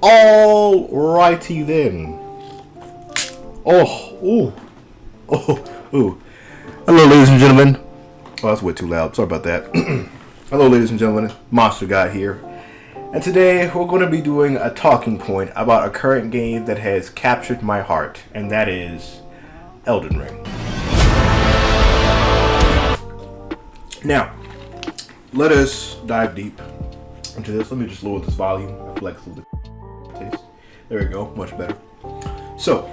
Alrighty then. Oh. Hello, ladies and gentlemen. Oh, that's way too loud. Sorry about that. Hello, ladies and gentlemen. Monster Guy here. And today we're going to be doing a talking point about a current game that has captured my heart, and that is Elden Ring. Now, let us dive deep into this. Let me just lower this volume. I feel like it's a little bit taste. There we go. Much better. So,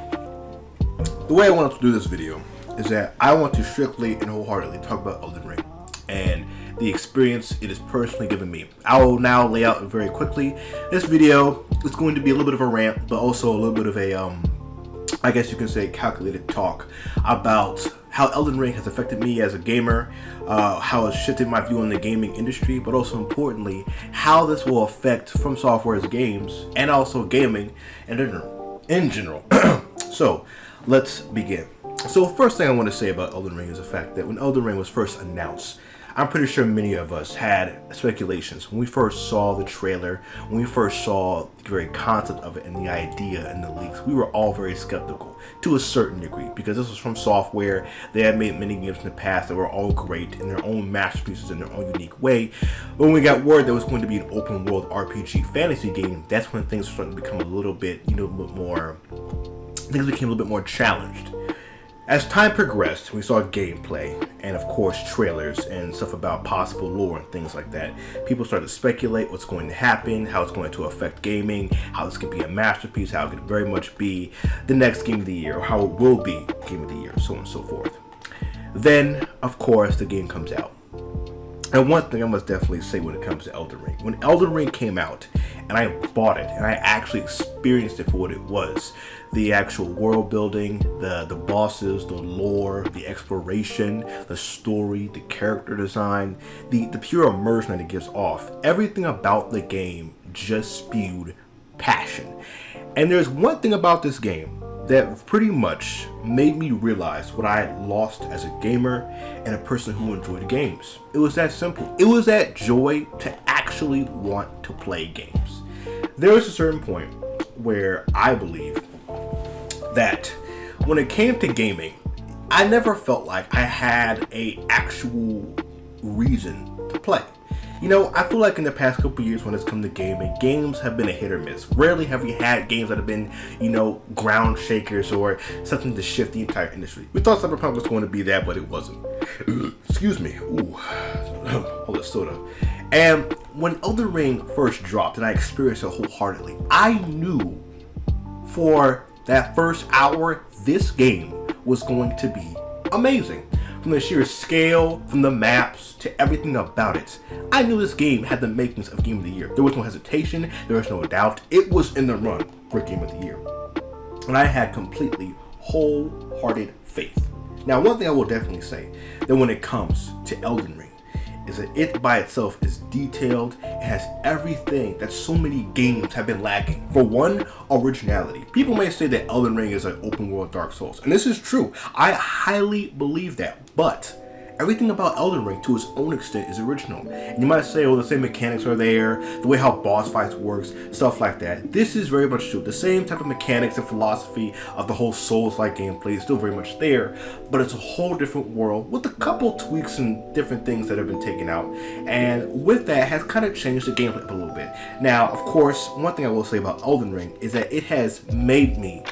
the way I want to do this video is that I want to strictly and wholeheartedly talk about Elden Ring and the experience it has personally given me. I will now lay out very quickly. This video is going to be a little bit of a rant, but also a little bit of a, I guess you can say, calculated talk about how Elden Ring has affected me as a gamer, how it's shifted my view on the gaming industry, but also importantly, how this will affect From Software's games and also gaming in general. So, let's begin. So, first thing I want to say about Elden Ring is the fact that when Elden Ring was first announced, I'm pretty sure many of us had speculations. When we first saw the trailer, when we first saw the very concept of it and the idea and the leaks, we were all very skeptical to a certain degree because this was From Software. They had made many games in the past that were all great in their own masterpieces in their own unique way. When we got word there was going to be an open world RPG fantasy game, that's when things were starting to become a little bit, things became a little bit more challenged. As time progressed, we saw gameplay and, of course, trailers and stuff about possible lore and things like that. People started to speculate what's going to happen, how it's going to affect gaming, how this could be a masterpiece, how it could very much be the next game of the year, or how it will be game of the year, so on and so forth. Then, of course, the game comes out. And one thing I must definitely say when it comes to Elden Ring. When Elden Ring came out, and I bought it, and I actually experienced it for what it was, the actual world building, the bosses, the lore, the exploration, the story, the character design, the pure immersion that it gives off, everything about the game just spewed passion. And there's one thing about this game that pretty much made me realize what I had lost as a gamer and a person who enjoyed games. It was that simple. It was that joy to actually want to play games. There was a certain point where I believe that when it came to gaming, I never felt like I had an actual reason to play. I feel like in the past couple years when it's come to gaming, games have been a hit or miss. Rarely have we had games that have been, ground shakers or something to shift the entire industry. We thought Cyberpunk was going to be that, but it wasn't. Excuse me. Ooh, all this soda. And when Elden Ring first dropped and I experienced it wholeheartedly, I knew for that first hour, this game was going to be amazing. From the sheer scale, from the maps, to everything about it. I knew this game had the makings of Game of the Year. There was no hesitation, there was no doubt. It was in the run for Game of the Year. And I had completely wholehearted faith. Now, one thing I will definitely say, that when it comes to Elden Ring, is that it by itself is detailed. It has everything that so many games have been lacking. For one, originality. People may say that Elden Ring is an open world Dark Souls, and this is true. I highly believe that, but everything about Elden Ring to its own extent is original. And you might say, the same mechanics are there, the way how boss fights works, stuff like that. This is very much true. The same type of mechanics and philosophy of the whole Souls-like gameplay is still very much there, but it's a whole different world with a couple tweaks and different things that have been taken out. And with that has kind of changed the gameplay up a little bit. Now, of course, one thing I will say about Elden Ring is that it has made me,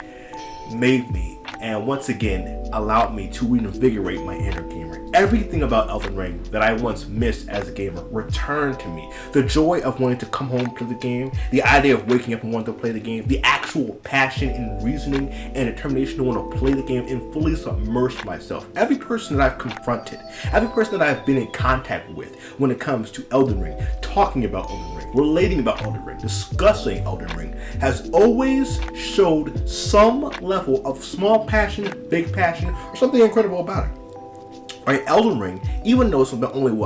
and once again allowed me to reinvigorate my inner gamer. Everything about Elden Ring that I once missed as a gamer returned to me. The joy of wanting to come home and play the game, the idea of waking up and wanting to play the game, the actual passion and reasoning and determination to want to play the game and fully submerge myself. Every person that I've confronted, every person that I've been in contact with when it comes to Elden Ring, talking about Elden Ring, relating about Elden Ring, discussing Elden Ring, has always showed some level of small passion, big passion, or something incredible about it. Right, Elden Ring, even though it's been only 2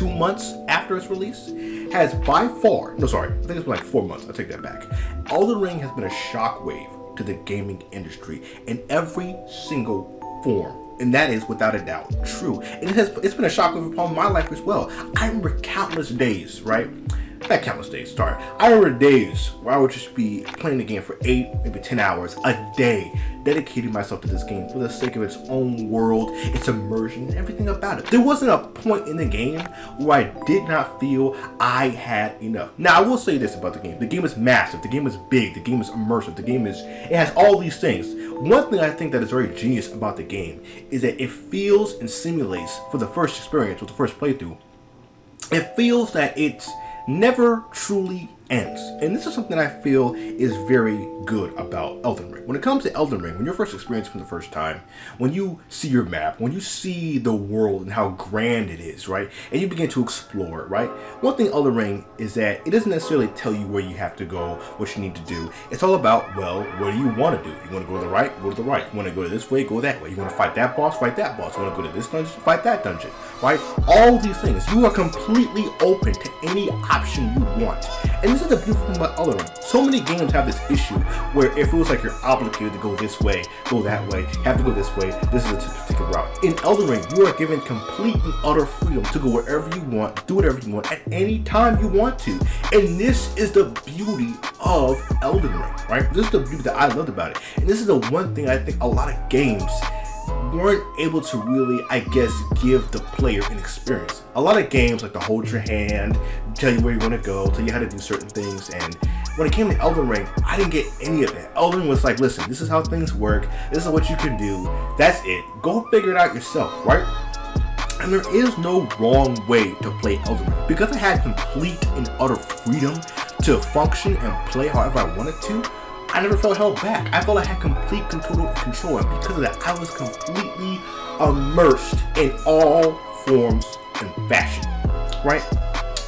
months after its release, has by far, I think it's been like 4 months, I take that back. Elden Ring has been a shockwave to the gaming industry in every single form. And that is without a doubt true. And it's been a shockwave upon my life as well. I remember countless days, right? not countless days, sorry. I remember days where I would just be playing the game for 8, maybe 10 hours a day, dedicating myself to this game for the sake of its own world, its immersion, and everything about it. There wasn't a point in the game where I did not feel I had enough. Now, I will say this about the game. The game is massive, the game is big, the game is immersive, it has all these things. One thing I think that is very genius about the game is that it feels and simulates, for the first experience, with the first playthrough, it feels that it's never truly ends. And this is something I feel is very good about Elden Ring. When it comes to Elden Ring, when you're first experiencing for the first time, when you see your map, when you see the world and how grand it is, right, and you begin to explore it, right, one thing Elden Ring is that it doesn't necessarily tell you where you have to go, what you need to do. It's all about, well, what do you want to do? You want to go to the right? Go to the right. You want to go this way? Go that way. You want to fight that boss? Fight that boss. You want to go to this dungeon? Fight that dungeon, right? All these things. You are completely open to any option you want. And this is the beautiful thing about Elden Ring. So many games have this issue where it feels like you're obligated to go this way, go that way, have to go this way, this is a particular route. In Elden Ring, you are given complete and utter freedom to go wherever you want, do whatever you want, at any time you want to. And this is the beauty of Elden Ring, right? This is the beauty that I loved about it. And this is the one thing I think a lot of games weren't able to really, I guess, give the player an experience. A lot of games like to hold your hand, tell you where you want to go, tell you how to do certain things, and when it came to Elden Ring, I didn't get any of that. Elden Ring was like, listen, this is how things work, this is what you can do, that's it. Go figure it out yourself, right? And there is no wrong way to play Elden Ring. Because I had complete and utter freedom to function and play however I wanted to, I never felt held back. I felt I had complete control, and because of that, I was completely immersed in all forms and fashion, right?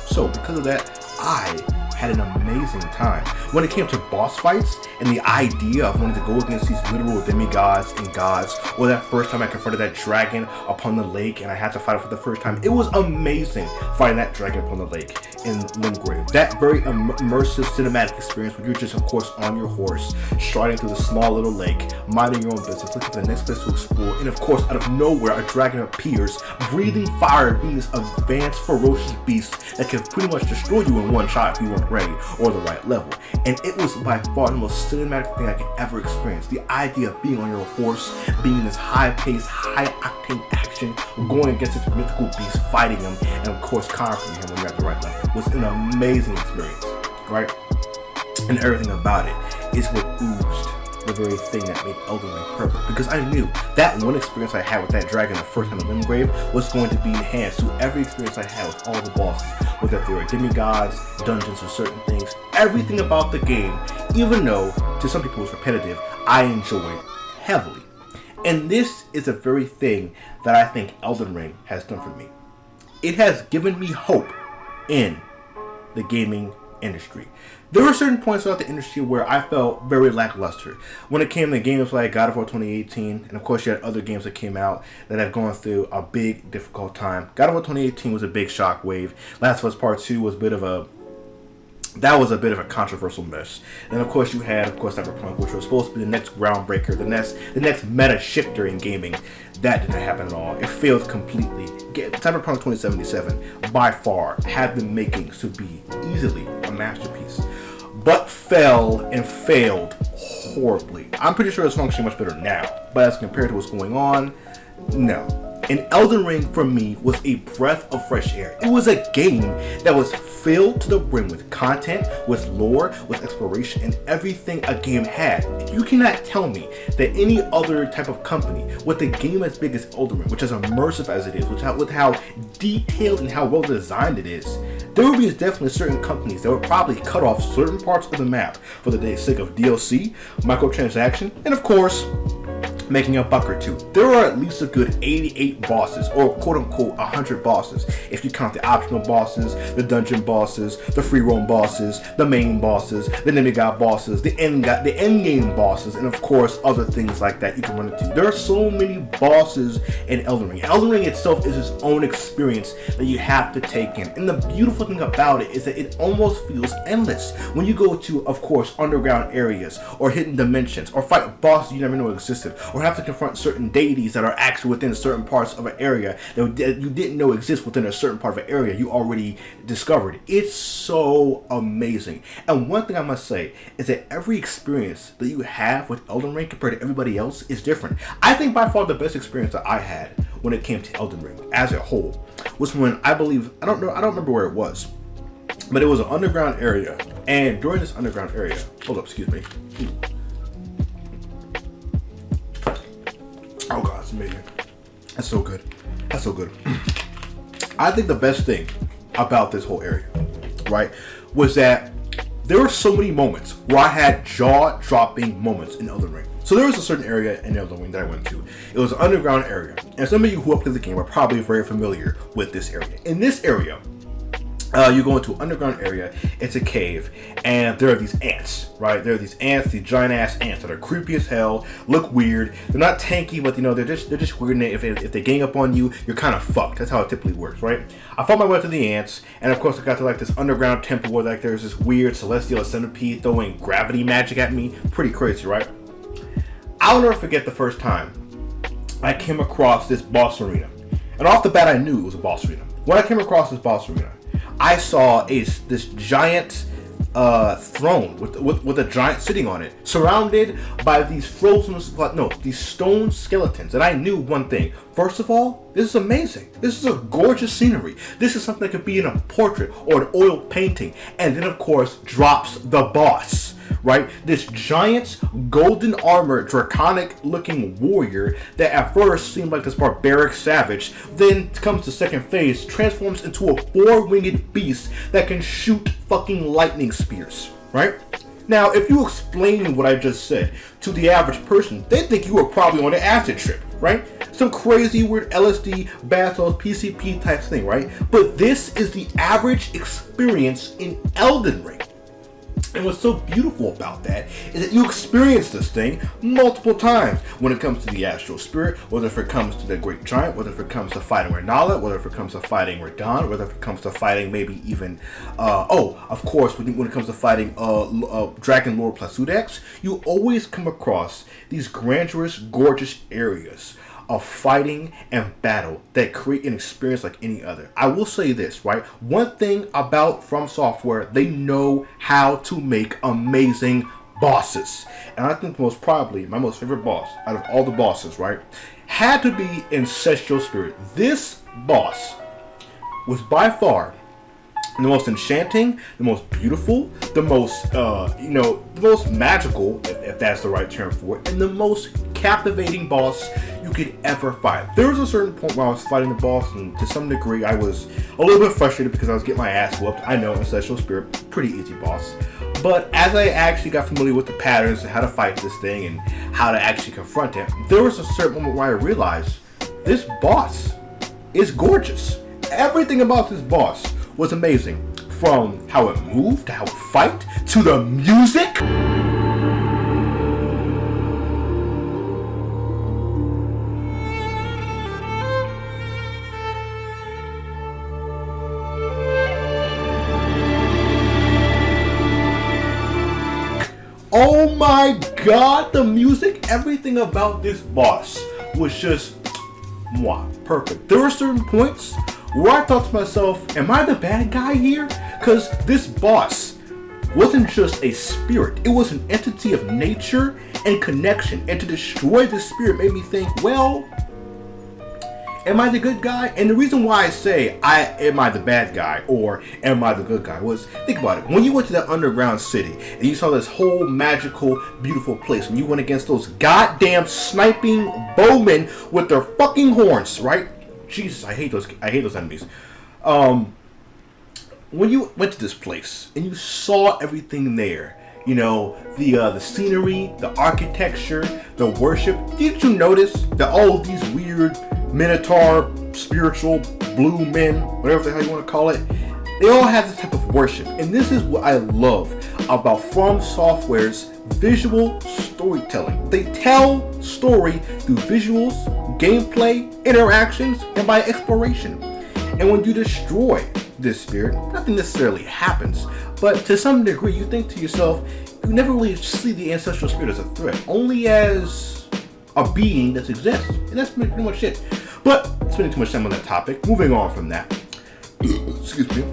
So because of that, I had an amazing time. When it came to boss fights and the idea of wanting to go against these literal demigods and gods, or that first time I confronted that dragon upon the lake and I had to fight it for the first time, it was amazing fighting that dragon upon the lake in Limgrave. That very immersive cinematic experience where you're just, of course, on your horse, striding through the small little lake, minding your own business, looking for the next place to explore, and of course, out of nowhere, a dragon appears, breathing fire, being this advanced, ferocious beast that can pretty much destroy you in one shot if you weren't ready or the right level. And it was by far the most cinematic thing I could ever experience. The idea of being on your horse, being in this high-paced, high-octane action, going against this mythical beast, fighting him, and of course conquering him when you're at the right level, was an amazing experience, right? And everything about it is what oozed the very thing that made Elden Ring perfect, because I knew that one experience I had with that dragon the first time in Limgrave was going to be enhanced to every experience I had with all the bosses, whether they were demigods, dungeons, or certain things. Everything about the game, even though to some people it's repetitive, I enjoyed heavily. And this is the very thing that I think Elden Ring has done for me. It has given me hope in the gaming industry. There were certain points throughout the industry where I felt very lackluster. When it came to games like God of War 2018, and of course you had other games that came out that have gone through a big, difficult time. God of War 2018 was a big shockwave. Last of Us Part 2 was a bit of a controversial mess. And of course you had, Cyberpunk, which was supposed to be the next groundbreaker, the next meta shifter in gaming. That didn't happen at all. It failed completely. Cyberpunk 2077 by far had the makings to be easily a masterpiece, but fell and failed horribly. I'm pretty sure it's functioning much better now, but as compared to what's going on, no. And Elden Ring, for me, was a breath of fresh air. It was a game that was filled to the brim with content, with lore, with exploration, and everything a game had. You cannot tell me that any other type of company with a game as big as Elden Ring, which is immersive as it is, with how detailed and how well designed it is, there will be definitely certain companies that would probably cut off certain parts of the map for the sake of DLC, microtransaction, and of course, making a buck or two. There are at least a good 88 bosses, or quote-unquote 100 bosses, if you count the optional bosses, the dungeon bosses, the free roam bosses, the main bosses, the demigod bosses, the end game bosses, and of course other things like that you can run into. There are so many bosses in Elden Ring. Elden Ring itself is its own experience that you have to take in. And the beautiful thing about it is that it almost feels endless. When you go to, of course, underground areas, or hidden dimensions, or fight bosses you never knew existed, or or have to confront certain deities that are actually within certain parts of an area that you didn't know exist within a certain part of an area you already discovered. It's so amazing. And one thing I must say is that every experience that you have with Elden Ring compared to everybody else is different. I think by far the best experience that I had when it came to Elden Ring as a whole was when I don't remember where it was, but it was an underground area. And during this underground area, hold up, excuse me. Oh god, it's amazing. That's so good. That's so good. I think the best thing about this whole area, right, was that there were so many moments where I had jaw-dropping moments in Elden Ring. So there was a certain area in Elden Ring that I went to. It was an underground area. And some of you who have played the game are probably very familiar with this area. In this area, you go into an underground area. It's a cave, and there are these ants, right? There are these ants, these giant ass ants that are creepy as hell, look weird. They're not tanky, but they're just weird. And if they gang up on you, you're kind of fucked. That's how it typically works, right? I fought my way through the ants, and of course I got to like this underground temple where like there's this weird celestial centipede throwing gravity magic at me. Pretty crazy, right? I'll never forget the first time I came across this boss arena, and off the bat I knew it was a boss arena. When I came across this boss arena, I saw this giant throne with a giant sitting on it, surrounded by these these stone skeletons. And I knew one thing. First of all, this is amazing. This is a gorgeous scenery. This is something that could be in a portrait or an oil painting. And then, of course, drops the boss. Right? This giant golden armored draconic looking warrior that at first seemed like this barbaric savage, then comes to second phase, transforms into a four-winged beast that can shoot fucking lightning spears. Right? Now, if you explain what I just said to the average person, they think you were probably on an acid trip, right? Some crazy weird LSD, bathos, PCP type thing, right? But this is the average experience in Elden Ring. And what's so beautiful about that is that you experience this thing multiple times when it comes to the astral spirit, whether if it comes to the great giant, whether if it comes to fighting Renala, whether if it comes to fighting Radon, whether if it comes to fighting maybe even, of course, when it comes to fighting Dragon Lord Plasudex, you always come across these grandiose, gorgeous areas of fighting and battle that create an experience like any other. I will say this, right? One thing about From Software, they know how to make amazing bosses. And I think most probably my most favorite boss out of all the bosses, right, had to be Ancestral Spirit. This boss was by far the most enchanting, the most beautiful, the most, the most magical, if that's the right term for it, and the most captivating boss you could ever fight. There was a certain point where I was fighting the boss, and to some degree I was a little bit frustrated because I was getting my ass whooped. I know, Ancestral Spirit, pretty easy boss. But as I actually got familiar with the patterns and how to fight this thing and how to actually confront it, there was a certain moment where I realized this boss is gorgeous. Everything about this boss was amazing. From how it moved, to how it fight, to the music. Oh my god, the music, everything about this boss was just perfect. There were certain points where I thought to myself, am I the bad guy here? Because this boss wasn't just a spirit, it was an entity of nature and connection. And to destroy this spirit made me think, well, am I the good guy? And the reason why I say, am I the bad guy or am I the good guy was, think about it. When you went to that underground city and you saw this whole magical, beautiful place, and you went against those goddamn sniping bowmen with their fucking horns, right? Jesus, I hate those enemies. When you went to this place and you saw everything there, the scenery, the architecture, the worship, did you notice that all of these weird minotaur, spiritual, blue men, whatever the hell you want to call it, they all have this type of worship. And this is what I love about From Software's visual storytelling. They tell story through visuals, gameplay, interactions, and by exploration. And when you destroy this spirit, nothing necessarily happens, but to some degree you think to yourself, you never really see the Ancestral Spirit as a threat, only as a being that exists. And that's pretty much it. But spending too much time on that topic, moving on from that. Excuse me.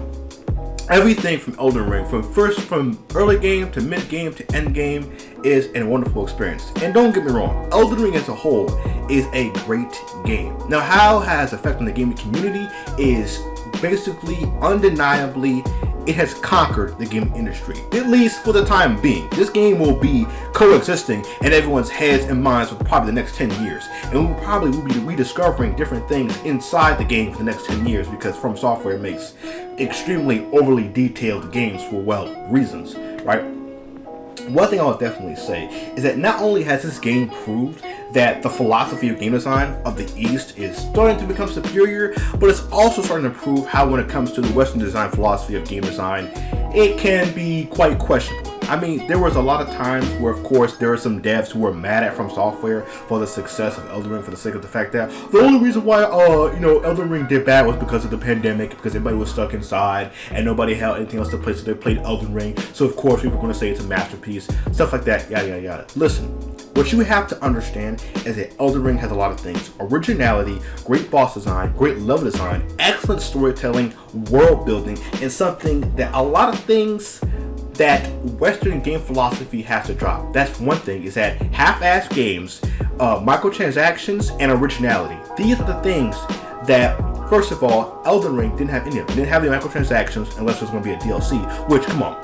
Everything from Elden Ring, from early game to mid game to end game, is a wonderful experience. And don't get me wrong, Elden Ring as a whole is a great game. Now, how it has affected the gaming community is basically, undeniably, it has conquered the gaming industry, at least for the time being. This game will be coexisting in everyone's heads and minds for probably the next 10 years. And we probably will be rediscovering different things inside the game for the next 10 years because From Software makes extremely overly detailed games for, well, reasons, right? One thing I would definitely say is that not only has this game proved that the philosophy of game design of the East is starting to become superior, but it's also starting to prove how when it comes to the Western design philosophy of game design, it can be quite questionable. I mean, there was a lot of times where, of course, there were some devs who were mad at From Software for the success of Elden Ring for the sake of the fact that the only reason why, Elden Ring did bad was because of the pandemic, because everybody was stuck inside and nobody had anything else to play, so they played Elden Ring. So, of course, people are going to say it's a masterpiece, stuff like that, yada, yada, yada. Listen, what you have to understand is that Elden Ring has a lot of things: originality, great boss design, great level design, excellent storytelling, world building, and something that a lot of things that Western game philosophy has to drop. That's one thing, is that half-assed games, microtransactions, and originality. These are the things that, first of all, Elden Ring didn't have any of them. It didn't have any microtransactions unless there's going to be a DLC, which, come on,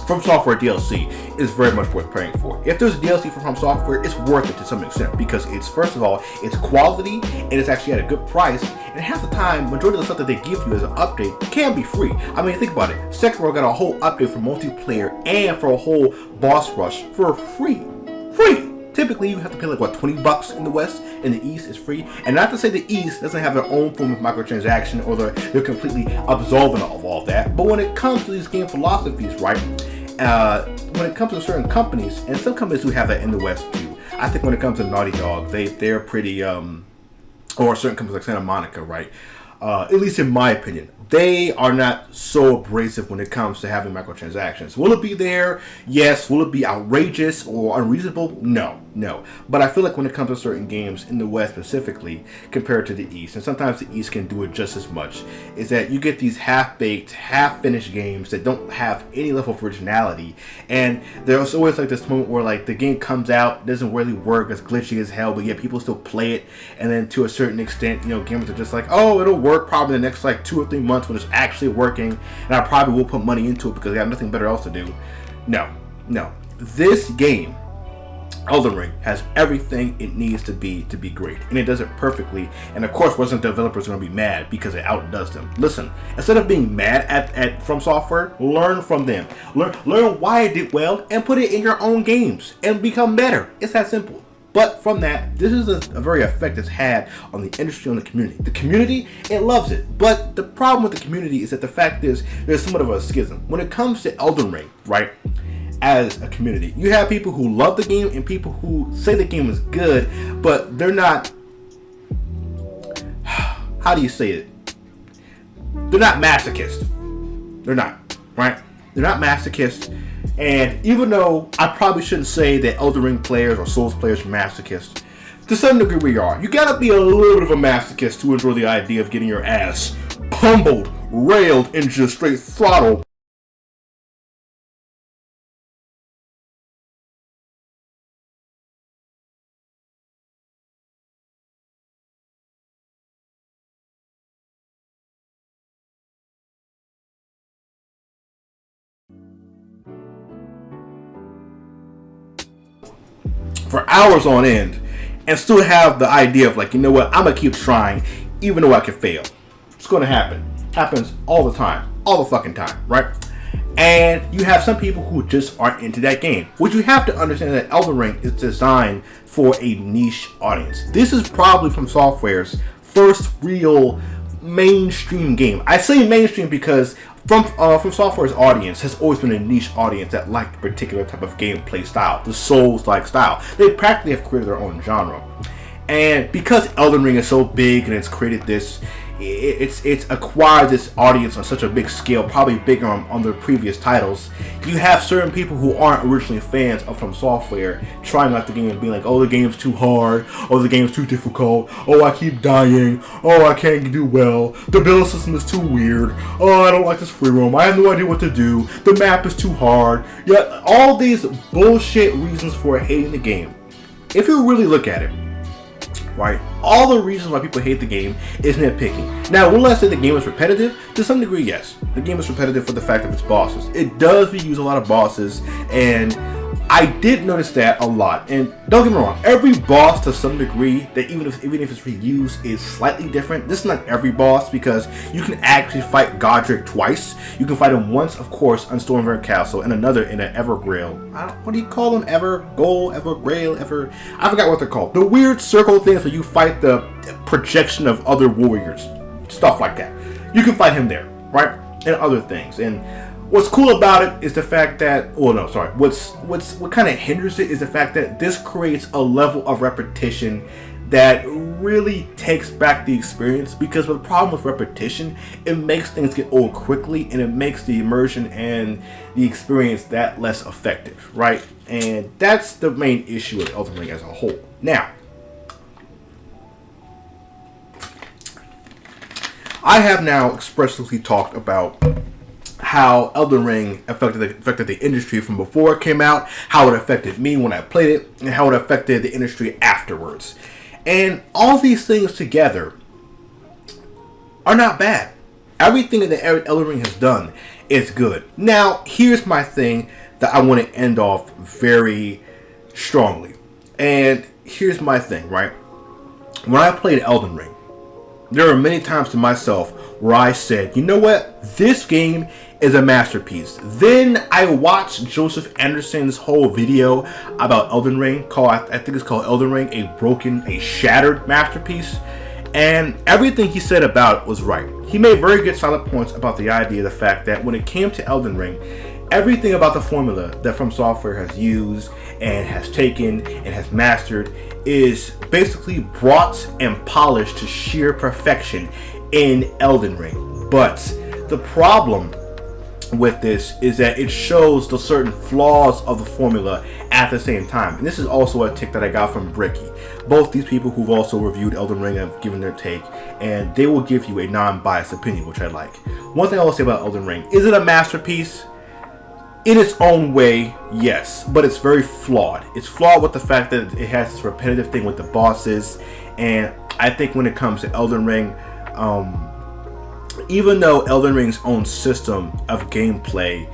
From Software DLC is very much worth paying for. If there's a DLC From Software, it's worth it to some extent because it's, first of all, it's quality and it's actually at a good price. And half the time, majority of the stuff that they give you as an update can be free. I mean, think about it. Sekiro got a whole update for multiplayer and for a whole boss rush for free. Free! Typically, you have to pay like, $20 in the West. In the East, it's free. And not to say the East doesn't have their own form of microtransaction or they're completely absolving of all that. But when it comes to these game philosophies, right? When it comes to certain companies, and some companies who have that in the West too. I think when it comes to Naughty Dog, they're pretty, or certain companies like Santa Monica, right? At least in my opinion, they are not so abrasive when it comes to having microtransactions. Will it be there? Yes. Will it be outrageous or unreasonable? No. But I feel like when it comes to certain games in the West specifically, compared to the East, and sometimes the East can do it just as much, is that you get these half-baked, half-finished games that don't have any level of originality. And there's always like this moment where like the game comes out, doesn't really work, it's glitchy as hell, but yet people still play it. And then to a certain extent, gamers are just like, oh, it'll work probably the next like 2 or 3 months when it's actually working, and I probably will put money into it because I have nothing better else to do. No. This game, Elden Ring, has everything it needs to be great, and it does it perfectly. And of course, Resident developers are going to be mad because it outdoes them. Listen, instead of being mad at From Software, learn from them. Learn why it did well, and put it in your own games and become better. It's that simple. But from that, this is a very effect it's had on the industry, on the community. The community, it loves it. But the problem with the community is that the fact is, there's somewhat of a schism. When it comes to Elden Ring, right, as a community, you have people who love the game and people who say the game is good, but they're not, how do you say it? They're not masochists. They're not, right? They're not masochists. And even though I probably shouldn't say that Elden Ring players or Souls players are masochists, to some degree we are. You gotta be a little bit of a masochist to enjoy the idea of getting your ass pummeled, railed, and just straight throttled. For hours on end, and still have the idea of like, you know what, I'm gonna keep trying even though I can fail. It's gonna happen. Happens all the time. All the fucking time, right? And you have some people who just aren't into that game. What you have to understand is that Elden Ring is designed for a niche audience. This is probably From Software's first real mainstream game. I say mainstream because From Software's audience has always been a niche audience that liked a particular type of gameplay style, the Souls-like style. They practically have created their own genre. And because Elden Ring is so big and it's created this, it's acquired this audience on such a big scale, probably bigger on their previous titles. You have certain people who aren't originally fans of From Software trying out the game and being like, oh, the game's too hard, oh, the game's too difficult, oh, I keep dying, oh, I can't do well, the build system is too weird, oh, I don't like this free roam, I have no idea what to do, the map is too hard. Yeah, all these bullshit reasons for hating the game. If you really look at it, right, all the reasons why people hate the game is nitpicking. Now, will I say the game is repetitive? To some degree, yes. The game is repetitive for the fact of its bosses. It does reuse a lot of bosses, and I did notice that a lot. And don't get me wrong, every boss to some degree, that even if it's reused, is slightly different. This is not every boss, because you can actually fight Godric twice. You can fight him once, of course, on Stormvale Castle, and another in an Evergrail. What do you call them? Evergoal, Evergrail, I forgot what they're called. The weird circle things where you fight the projection of other warriors. Stuff like that. You can fight him there, right? And other things. And what's cool about it is the fact that, what kind of hinders it is the fact that this creates a level of repetition that really takes back the experience, because the problem with repetition, it makes things get old quickly, and it makes the immersion and the experience that less effective, right? And that's the main issue with Elden Ring as a whole. Now, I have now expressly talked about how Elden Ring affected the industry from before it came out, how it affected me when I played it, and how it affected the industry afterwards. And all these things together are not bad. Everything that Elden Ring has done is good. Now, here's my thing that I want to end off very strongly. And here's my thing, right? When I played Elden Ring, there were many times to myself where I said, you know what? This game is a masterpiece. Then I watched Joseph Anderson's whole video about Elden Ring, I think it's called Elden Ring, a shattered masterpiece. And everything he said about it was right. He made very good solid points about the idea, the fact that when it came to Elden Ring, everything about the formula that From Software has used and has taken and has mastered is basically brought and polished to sheer perfection in Elden Ring. But the problem with this is that it shows the certain flaws of the formula at the same time. And this is also a take that I got from Bricky. Both these people who've also reviewed Elden Ring have given their take, and they will give you a non-biased opinion, which I like. One thing I will say about Elden Ring, is it a masterpiece? In its own way, yes, but it's very flawed. It's flawed with the fact that it has this repetitive thing with the bosses, and I think when it comes to Elden Ring, even though Elden Ring's own system of gameplay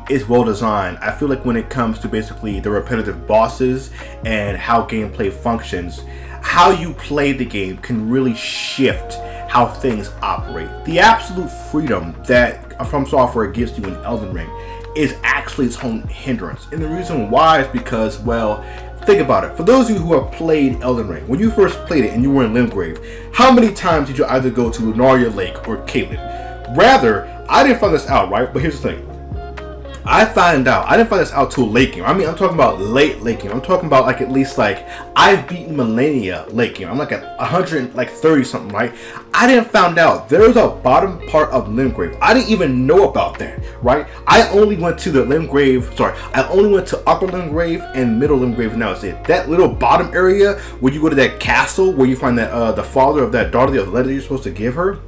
is well designed, I feel like when it comes to basically the repetitive bosses and how gameplay functions, how you play the game can really shift how things operate. The absolute freedom that From Software gives you in Elden Ring is actually its own hindrance. And the reason why is because, well, think about it. For those of you who have played Elden Ring, when you first played it and you were in Limgrave, how many times did you either go to Lunaria Lake or Caelid? Rather, I didn't find this out, right? But here's the thing. I didn't find this out till late game. I mean, I'm talking about late game. I'm talking about like at least like I've beaten Millennia late game. I'm like at 130 something, right? I didn't find out there's a bottom part of Limgrave. I didn't even know about that, right? I only went to I only went to Upper Limgrave and Middle Limgrave, and that was it. That little bottom area where you go to that castle where you find that the father of that daughter, the letter you're supposed to give her.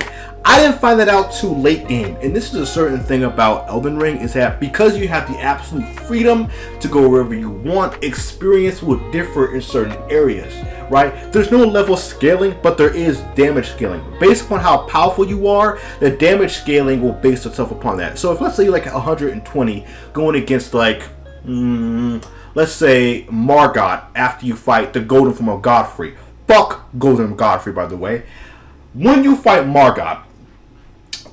I didn't find that out too late game. And this is a certain thing about Elden Ring, is that because you have the absolute freedom to go wherever you want, experience will differ in certain areas, right? There's no level scaling, but there is damage scaling. Based upon how powerful you are, the damage scaling will base itself upon that. So if let's say you're like 120 going against like, let's say Margot after you fight the Golden Form of Godfrey. Fuck Golden Godfrey, by the way. When you fight Margot,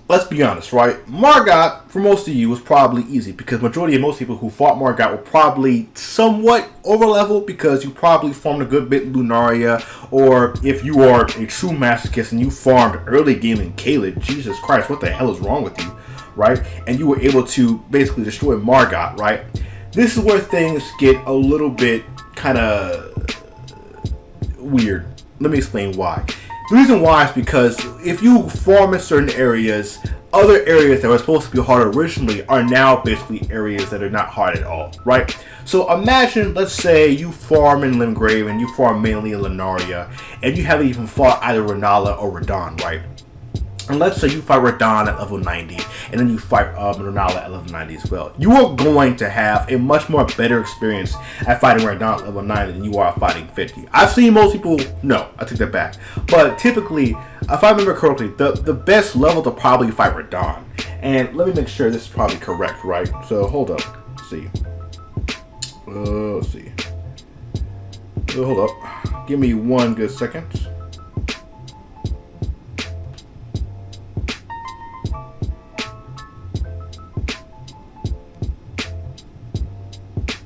let's be honest, right? Margot, for most of you, was probably easy because majority of most people who fought Margot were probably somewhat overleveled because you probably farmed a good bit in Lunaria, or if you are a true masochist and you farmed early game in Caelid, Jesus Christ, what the hell is wrong with you, right? And you were able to basically destroy Margot, right? This is where things get a little bit kind of weird. Let me explain why. The reason why is because if you farm in certain areas, other areas that were supposed to be hard originally are now basically areas that are not hard at all, right? So imagine, let's say you farm in Limgrave and you farm mainly in Lunaria, and you haven't even fought either Renala or Radahn, right? And let's say you fight Radahn at level 90, and then you fight Renala at level 90 as well. You are going to have a much more better experience at fighting Radahn at level 90 than you are at fighting 50. I've seen most people, no, I take that back. But typically, if I remember correctly, the best level to probably fight Radahn. And let me make sure this is probably correct, right? So hold up, let's see. Let's see. Hold up. Give me one good second.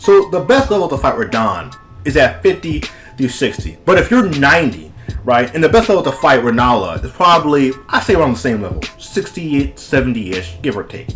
So the best level to fight Radahn is at 50 through 60. But if you're 90, right, and the best level to fight Renala is probably, I say around the same level, 68, 70-ish, give or take.